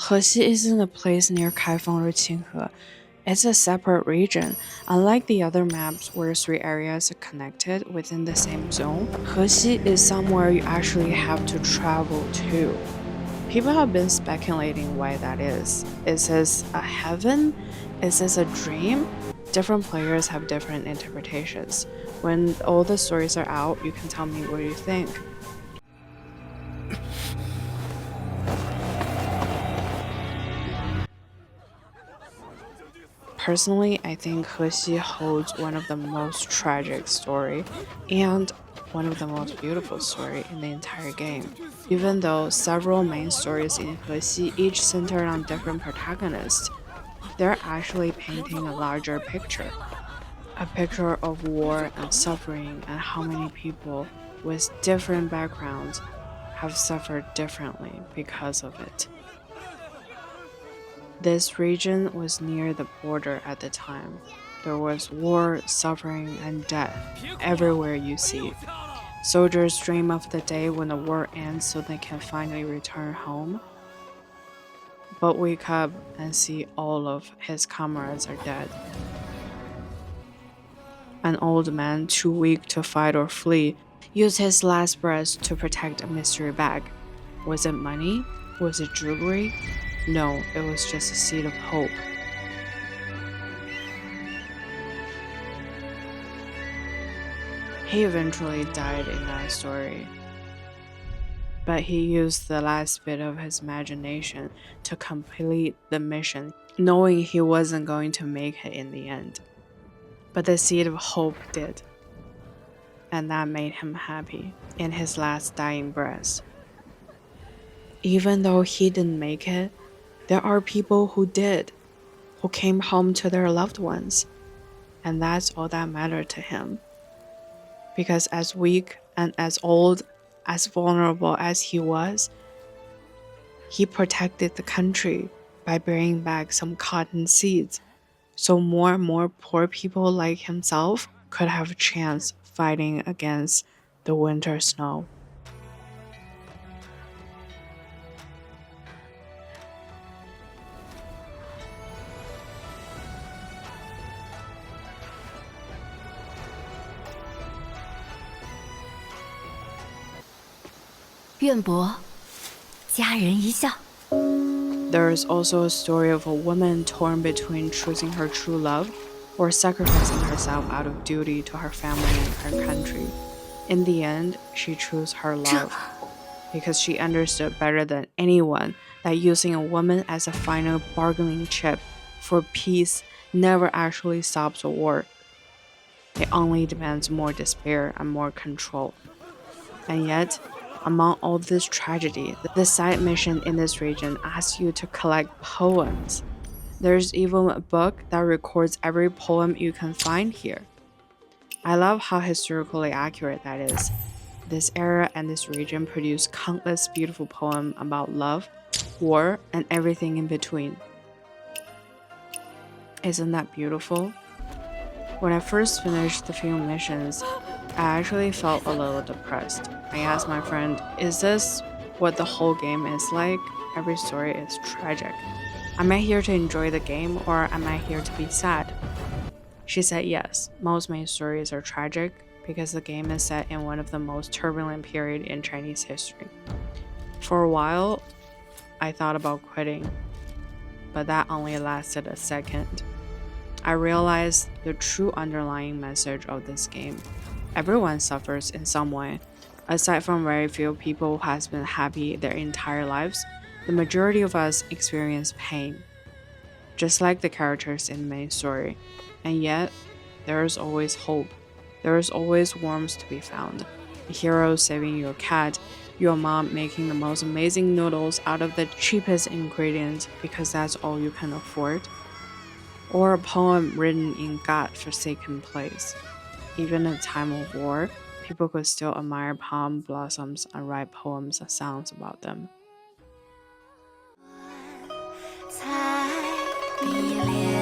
Hexi isn't a place near Kaifeng or Qinghe. It's a separate region. Unlike the other maps where three areas are connected within the same zone, Hexi is somewhere you actually have to travel to. People have been speculating why that is. Is this a heaven? Is this a dream? Different players have different interpretations. When all the stories are out, you can tell me what you think. Personally, I think Hexi holds one of the most tragic story and one of the most beautiful story in the entire game. Even though several main stories in Hexi each center on different protagonists, they're actually painting a larger picture. A picture of war and suffering and how many people with different backgrounds have suffered differently because of it. This region was near the border at the time. There was war, suffering, and death everywhere you see. Soldiers dream of the day when the war ends so they can finally return home, but wake up and see all of his comrades are dead. An old man, too weak to fight or flee, used his last breath to protect a mystery bag. Was it money? Was it jewelry? No, it was just a seed of hope. He eventually died in that story, but he used the last bit of his imagination to complete the mission, knowing he wasn't going to make it in the end. But the seed of hope did, and that made him happy in his last dying breath. Even though he didn't make it, there are people who did, who came home to their loved ones, and that's all that mattered to him. Because as weak and as old, as vulnerable as he was, he protected the country by bringing back some cotton seeds, so more and more poor people like himself could have a chance fighting against the winter snow. There is also a story of a woman torn between choosing her true love or sacrificing herself out of duty to her family and her country. In the end, she chose her love because she understood better than anyone that using a woman as a final bargaining chip for peace never actually stops a war. It only demands more despair and more control. And yet, among all this tragedy, the side mission in this region asks you to collect poems. There's even a book that records every poem you can find here. I love how historically accurate that is. This era and this region produced countless beautiful poems about love, war, and everything in between. Isn't that beautiful? When I first finished the few missions, I actually felt a little depressed. I asked my friend, is this what the whole game is like? Every story is tragic. Am I here to enjoy the game or am I here to be sad? She said yes, most main stories are tragic because the game is set in one of the most turbulent periods in Chinese history. For a while, I thought about quitting, but that only lasted a second. I realized the true underlying message of this game. Everyone suffers in some way. Aside from very few people who has been happy their entire lives, the majority of us experience pain, just like the characters in the main story. And yet, there is always hope. There is always warmth to be found. A hero saving your cat, your mom making the most amazing noodles out of the cheapest ingredients because that's all you can afford, or a poem written in God-forsaken place. Even in a time of war, people could still admire palm blossoms and write poems and songs about them. 才迷恋